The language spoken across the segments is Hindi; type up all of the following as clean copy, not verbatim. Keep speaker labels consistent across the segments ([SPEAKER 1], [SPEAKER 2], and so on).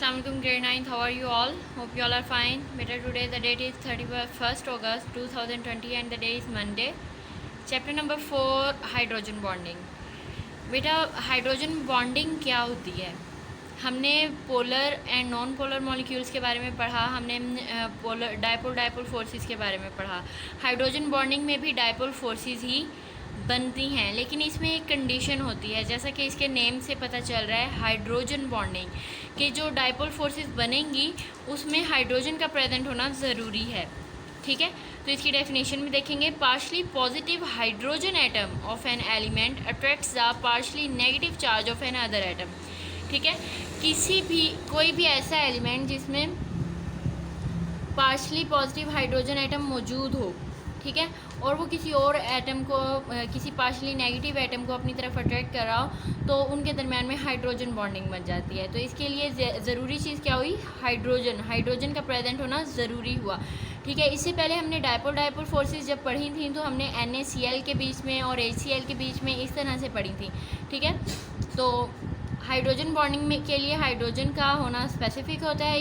[SPEAKER 1] Assalamualaikum grade 9th. How are you all? Hope you all are fine. Better today the date is 31st August 2020 and the day is Monday. Chapter number 4 hydrogen bonding. बेटा हाइड्रोजन बॉन्डिंग क्या होती है? हमने polar and non polar molecules के बारे में पढ़ा, हमने पोलर डायपोल फोर्सेस के बारे में पढ़ा. हाइड्रोजन बॉन्डिंग में भी डायपोल फोर्सेस ही बनती हैं, लेकिन इसमें एक कंडीशन होती है, जैसा कि इसके नेम से पता चल रहा है हाइड्रोजन बॉन्डिंग, कि जो डायपोल फोर्सेस बनेंगी उसमें हाइड्रोजन का प्रेजेंट होना ज़रूरी है. ठीक है, तो इसकी डेफिनेशन में देखेंगे. Partially positive hydrogen atom of an element attracts the partially negative charge of an other atom. ठीक है, कोई भी ऐसा एलिमेंट जिसमें पार्शली पॉजिटिव हाइड्रोजन एटम मौजूद हो, ठीक है, और वो किसी और एटम को, किसी पार्शली नेगेटिव एटम को अपनी तरफ अट्रैक्ट कर रहा हो, तो उनके दरमियान में हाइड्रोजन बॉन्डिंग बन जाती है. तो इसके लिए ज़रूरी चीज़ क्या हुई? हाइड्रोजन का प्रेजेंट होना ज़रूरी हुआ. ठीक है, इससे पहले हमने डायपोल फोर्सेस जब पढ़ी थी तो हमने NaCl के बीच में और HCl के बीच में इस तरह से पढ़ी थी. ठीक है, तो हाइड्रोजन बॉन्डिंग में के लिए हाइड्रोजन का होना स्पेसिफिक होता है.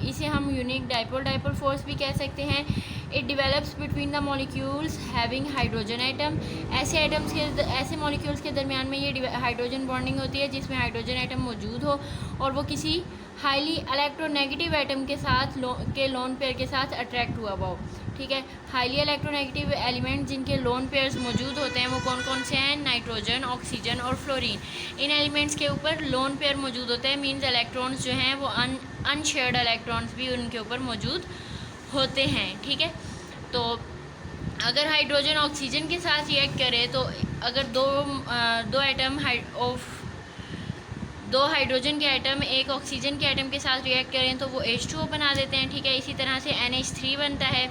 [SPEAKER 1] इसे हम यूनिक डायपोल फोर्स भी कह सकते हैं. It develops between the molecules having hydrogen atom. ऐसे मॉलिक्यूल्स के दरमियान में ये हाइड्रोजन बॉन्डिंग होती है जिसमें हाइड्रोजन एटम मौजूद हो और वो किसी हाईली इलेक्ट्रोनेगेटिव एटम के साथ लोन पेयर के साथ अट्रैक्ट हुआ हुआ हो. ठीक है, हाईली इलेक्ट्रोनेगेटिव एलिमेंट जिनके लोन पेयर्स मौजूद होते हैं वो कौन कौन से हैं? नाइट्रोजन, ऑक्सीजन और फ्लोरीन. इन एलिमेंट्स के ऊपर लोन पेयर मौजूद होते हैं, मीन्स इलेक्ट्रॉन्स जो हैं वो अनशेयर्ड इलेक्ट्रॉन्स भी उनके ऊपर मौजूद होते हैं. ठीक है, तो अगर हाइड्रोजन ऑक्सीजन के साथ रिएक्ट करे तो अगर दो हाइड्रोजन के एटम एक ऑक्सीजन के एटम के साथ रिएक्ट करें तो वो H2O बना देते हैं. ठीक है, इसी तरह से NH3 बनता है.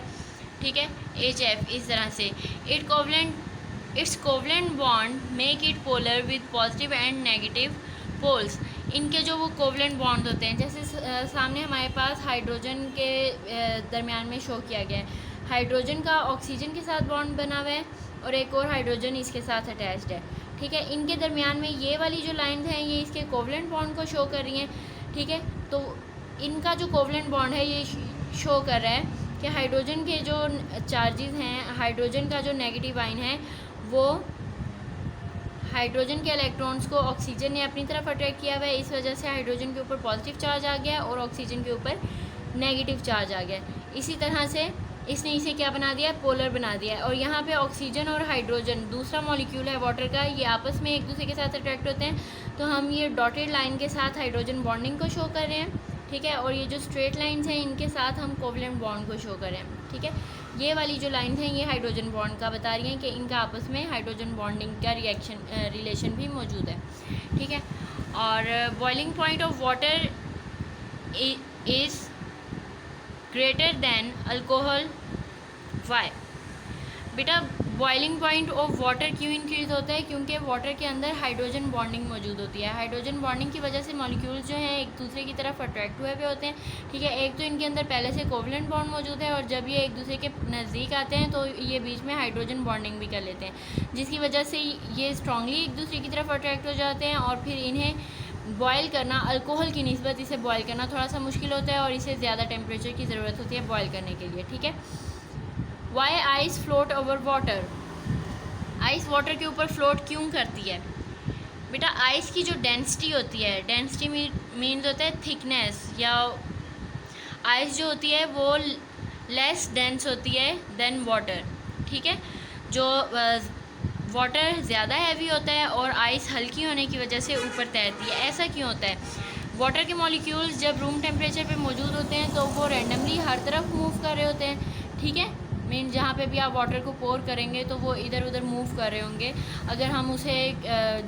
[SPEAKER 1] ठीक है, HF इस तरह से. It's covalent bond make it polar with positive and negative poles. इनके जो वो कोवलेंट बॉन्ड होते हैं, जैसे सामने हमारे पास हाइड्रोजन के दरमियान में शो किया गया है, हाइड्रोजन का ऑक्सीजन के साथ बॉन्ड बना हुआ है और एक और हाइड्रोजन इसके साथ अटैच्ड है. ठीक है, इनके दरमियान में ये वाली जो लाइन हैं ये इसके कोवलेंट बॉन्ड को शो कर रही हैं. ठीक है, तो इनका जो कोवलेंट बॉन्ड है ये शो कर रहा है कि हाइड्रोजन के जो चार्जेस हैं, हाइड्रोजन का जो नेगेटिव आइन है वो हाइड्रोजन के इलेक्ट्रॉन्स को ऑक्सीजन ने अपनी तरफ अट्रैक्ट किया हुआ है. इस वजह से हाइड्रोजन के ऊपर पॉजिटिव चार्ज आ गया और ऑक्सीजन के ऊपर नेगेटिव चार्ज आ गया. इसी तरह से इसने इसे क्या बना दिया? पोलर बना दिया है. और यहाँ पे ऑक्सीजन और हाइड्रोजन, दूसरा मॉलिक्यूल है वाटर का, ये आपस में एक दूसरे के साथ अट्रैक्ट होते हैं. तो हम ये डॉटेड लाइन के साथ हाइड्रोजन बॉन्डिंग को शो कर रहे हैं. ठीक है, और ये जो स्ट्रेट लाइंस हैं इनके साथ हम कोवलेंट बॉन्ड को शो कर रहे हैं. ठीक है, ये वाली जो लाइन हैं ये हाइड्रोजन बॉन्ड का बता रही हैं कि इनका आपस में हाइड्रोजन बॉन्डिंग का रिलेशन भी मौजूद है. ठीक है, और boiling point of water is greater than alcohol. Why? बेटा बॉइलिंग पॉइंट ऑफ वाटर क्यों इंक्रीज़ होता है? क्योंकि वाटर के अंदर हाइड्रोजन बॉन्डिंग मौजूद होती है. हाइड्रोजन बॉन्डिंग की वजह से मॉलिक्यूल्स जो हैं एक दूसरे की तरफ अट्रैक्ट हुए होते हैं. ठीक है, एक तो इनके अंदर पहले से कोवलेंट बॉन्ड मौजूद है और जब ये एक दूसरे के नज़दीक आते हैं तो ये बीच में हाइड्रोजन बॉन्डिंग भी कर लेते हैं, जिसकी वजह से ये स्ट्रांगली एक दूसरे की तरफ अट्रैक्ट हो जाते हैं. और फिर इन्हें बॉयल करना, अल्कोहल की निस्बत इसे बॉयल करना थोड़ा सा मुश्किल होता है और इसे ज़्यादा टेम्परेचर की ज़रूरत होती है बॉयल करने के लिए. ठीक है, why ice float over water? Ice water के ऊपर फ्लोट क्यों करती है? बेटा आइस की जो डेंसिटी होती है, डेंसिटी मीन्स होता है थिकनेस, या आइस जो होती है वो लेस डेंस होती है देन वाटर. ठीक है, जो वाटर ज़्यादा हैवी होता है और आइस हल्की होने की वजह से ऊपर तैरती है. ऐसा क्यों होता है? वाटर के मॉलिक्यूल्स जब रूम टेम्परेचर पे मौजूद होते हैं तो वो रैंडमली हर तरफ मूव कर रहे होते हैं. ठीक है, मीन जहाँ पे भी आप वाटर को पोर करेंगे तो वो इधर उधर मूव कर रहे होंगे. अगर हम उसे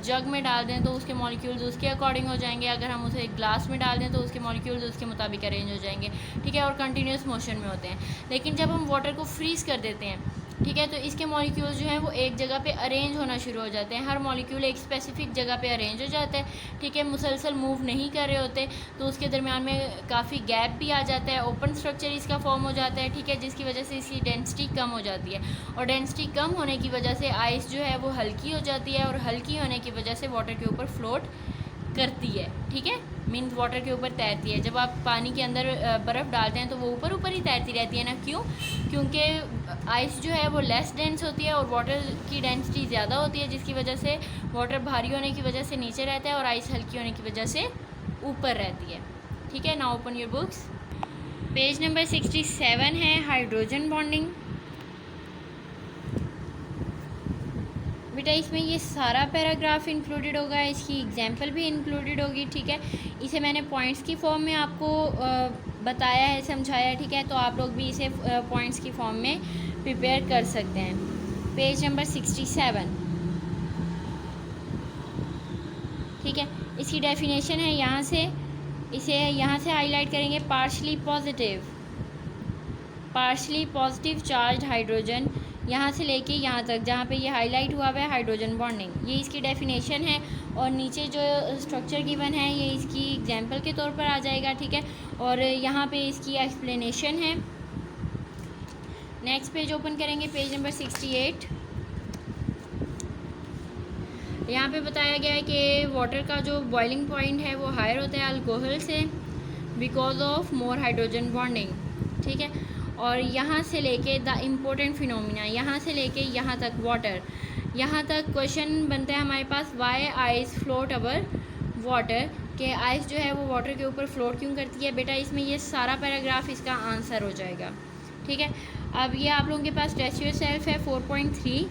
[SPEAKER 1] जग में डाल दें तो उसके मॉलिक्यूल्स उसके अकॉर्डिंग हो जाएंगे. अगर हम उसे ग्लास में डाल दें तो उसके मॉलिक्यूल्स उसके मुताबिक अरेंज हो जाएंगे. ठीक है, और कंटिन्यूस मोशन में होते हैं. लेकिन जब हम वाटर को फ्रीज़ कर देते हैं, ठीक है, तो इसके मॉलिक्यूल्स जो हैं वो एक जगह पे अरेंज होना शुरू हो जाते हैं. हर मॉलिक्यूल एक स्पेसिफिक जगह पे अरेंज हो जाता है. ठीक है, मुसलसल मूव नहीं कर रहे होते तो उसके दरमियान में काफ़ी गैप भी आ जाता है, ओपन स्ट्रक्चर इसका फॉर्म हो जाता है. ठीक है, जिसकी वजह से इसकी डेंसिटी कम हो जाती है और डेंसिटी कम होने की वजह से आइस जो है वो हल्की हो जाती है और हल्की होने की वजह से वाटर के ऊपर फ्लोट करती है, ठीक है, मीन्स वाटर के ऊपर तैरती है। जब आप पानी के अंदर बर्फ़ डालते हैं तो वो ऊपर ऊपर ही तैरती रहती है ना, क्यों? क्योंकि आइस जो है वो लेस डेंस होती है और वाटर की डेंसिटी ज़्यादा होती है, जिसकी वजह से वाटर भारी होने की वजह से नीचे रहता है और आइस हल्की होने की वजह से ऊपर रहती है, ठीक है। Now open your books. Page number 67 है हाइड्रोजन बॉन्डिंग। बेटा इसमें ये सारा पैराग्राफ इंक्लूडेड होगा, इसकी एग्जांपल भी इंक्लूडेड होगी, ठीक है। इसे मैंने पॉइंट्स की फॉर्म में आपको बताया है, समझाया है, ठीक है। तो आप लोग भी इसे पॉइंट्स की फॉर्म में प्रिपेयर कर सकते हैं। पेज नंबर 67, ठीक है। इसकी डेफिनेशन है, यहाँ से इसे यहाँ से हाईलाइट करेंगे। पार्शली पॉजिटिव चार्ज हाइड्रोजन, यहाँ से लेके यहाँ तक जहाँ पे ये हाईलाइट हुआ हुआ है हाइड्रोजन बॉन्डिंग, ये इसकी डेफिनेशन है। और नीचे जो स्ट्रक्चर गिवन है ये इसकी एग्जांपल के तौर पर आ जाएगा, ठीक है। और यहाँ पे इसकी एक्सप्लेनेशन है। नेक्स्ट पेज ओपन करेंगे, पेज नंबर 68। यहाँ पे बताया गया है कि वाटर का जो बॉइलिंग पॉइंट है वो हायर होता है अल्कोहल से because of more hydrogen bonding, ठीक है। और यहाँ से लेके द इम्पोर्टेंट फिनोमिना, यहाँ से लेके यहाँ तक वाटर, यहाँ तक क्वेश्चन बनता है हमारे पास, वाई आइस फ्लोट अवर वाटर, के आइस जो है वो वाटर के ऊपर फ्लोट क्यों करती है। बेटा इसमें ये सारा पैराग्राफ इसका आंसर हो जाएगा, ठीक है। अब ये आप लोगों के पास टेस्ट योरसेल्फ है 4.3।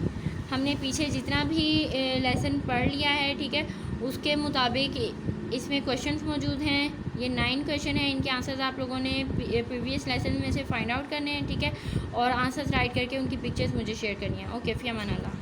[SPEAKER 1] हमने पीछे जितना भी लेसन पढ़ लिया है, ठीक है, उसके मुताबिक इसमें क्वेश्चंस मौजूद हैं। ये 9 क्वेश्चन हैं, इनके आंसर्स आप लोगों ने प्रीवियस लेसन में से फाइंड आउट करने हैं, ठीक है। और आंसर्स राइट करके उनकी पिक्चर्स मुझे शेयर करनी है। ओके, फ़ी अमान अल्लाह।